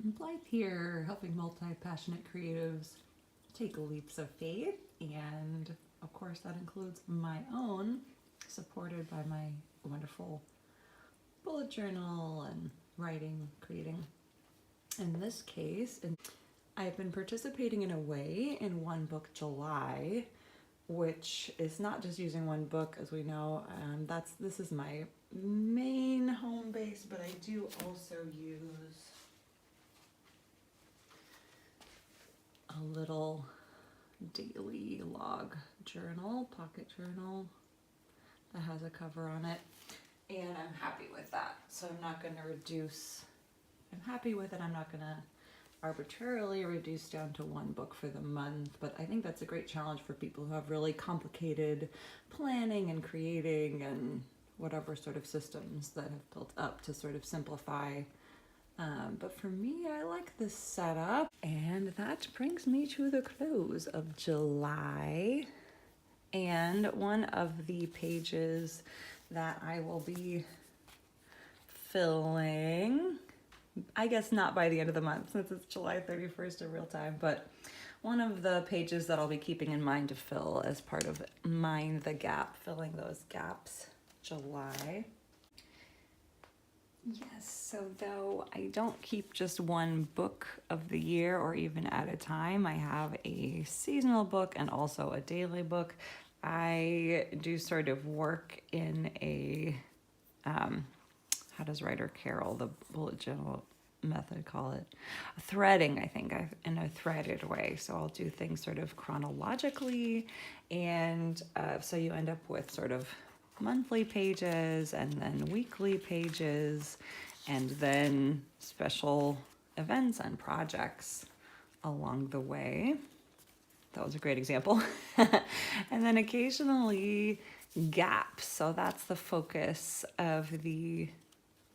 Blythe here, helping multi-passionate creatives take leaps of faith, and of course that includes my own, supported by my wonderful bullet journal and writing, creating. In this case, I've been participating in a way in One Book July, which is not just using one book, as we know. This is my main home base, but I do also use a little daily log journal, pocket journal, that has a cover on it, and I'm happy with that. So I'm not going to reduce, I'm happy with it. I'm not going to arbitrarily reduce down to one book for the month, but I think that's a great challenge for people who have really complicated planning and creating and whatever sort of systems that have built up to sort of simplify. But for me, I like this setup, and that brings me to the close of July. And one of the pages that I will be filling, I guess not by the end of the month since it's July 31st in real time, but one of the pages that I'll be keeping in mind to fill as part of Mind the Gap, filling those gaps, July. Yes, so though I don't keep just one book of the year or even at a time, I have a seasonal book and also a daily book. I do sort of work in a, how does writer Carol, the bullet journal method, call it? Threading, I think, in a threaded way. So I'll do things sort of chronologically, and so you end up with sort of monthly pages and then weekly pages and then special events and projects along the way. That was a great example. And then occasionally gaps. So that's the focus of the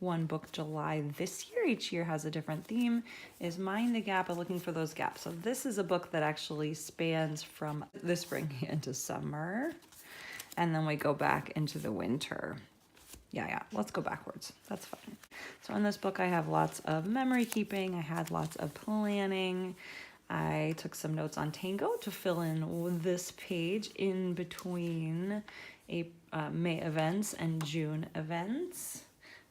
One Book July this year. Each year has a different theme. Is Mind the Gap and looking for those gaps. So this is a book that actually spans from the spring into summer. And then we go back into the winter. Yeah, let's go backwards. That's fine. So in this book, I have lots of memory keeping. I had lots of planning. I took some notes on tango to fill in this page in between May events and June events.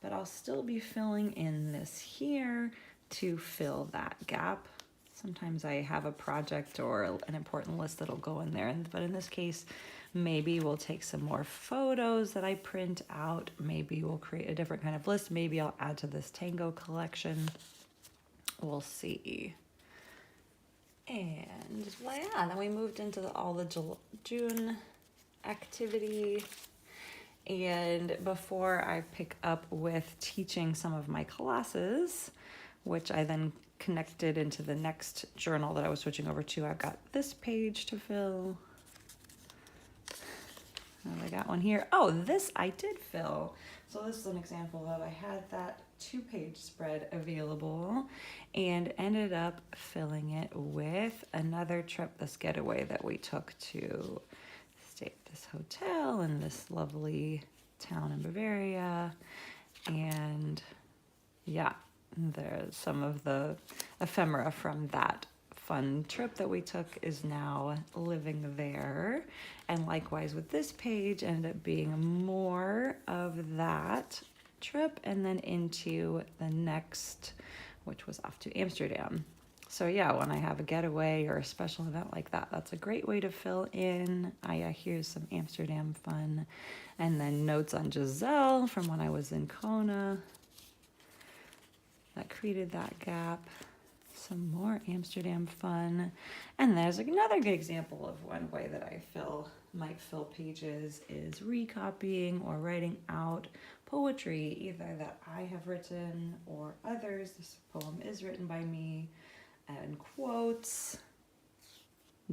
But I'll still be filling in this here to fill that gap. Sometimes I have a project or an important list that'll go in there, but in this case, maybe we'll take some more photos that I print out. Maybe we'll create a different kind of list. Maybe I'll add to this tango collection. We'll see. And well, yeah, then we moved into all the June activity. And before I pick up with teaching some of my classes, which I then connected into the next journal that I was switching over to, I've got this page to fill. And I got one here. Oh, this I did fill. So this is an example of I had that 2-page spread available and ended up filling it with another trip, this getaway that we took to stay at this hotel in this lovely town in Bavaria. And yeah, there's some of the ephemera from that fun trip that we took is now living there. And likewise with this page, ended up being more of that trip and then into the next, which was off to Amsterdam. So yeah, when I have a getaway or a special event like that, that's a great way to fill in. Here's some Amsterdam fun. And then notes on Giselle from when I was in Kona. That created that gap. Some more Amsterdam fun. And there's another good example of one way that I might fill pages is recopying or writing out poetry, either that I have written or others. This poem is written by me, and quotes,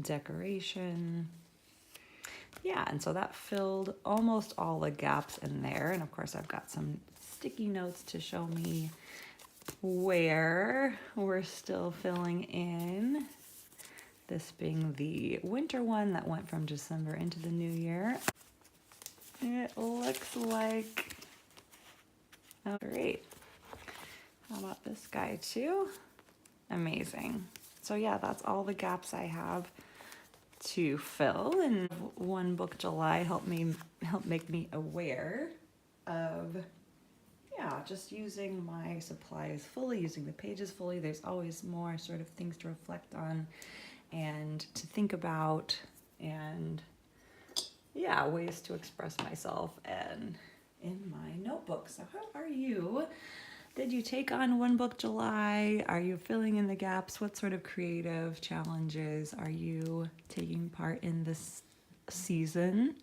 decoration. Yeah, and so that filled almost all the gaps in there. And of course, I've got some sticky notes to show me where we're still filling in. This being the winter one that went from December into the new year. It looks like, oh great. How about this guy too? Amazing. So yeah, that's all the gaps I have to fill, and One Book July help make me aware of, yeah, just using my supplies fully, using the pages fully. There's always more sort of things to reflect on and to think about, and yeah, ways to express myself and in my notebook. So how are you? Did you take on One Book July? Are you filling in the gaps? What sort of creative challenges are you taking part in this season?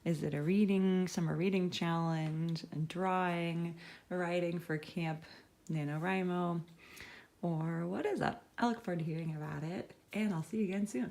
Is it a summer reading challenge, a drawing, writing for Camp NaNoWriMo, or what is up? I look forward to hearing about it, and I'll see you again soon.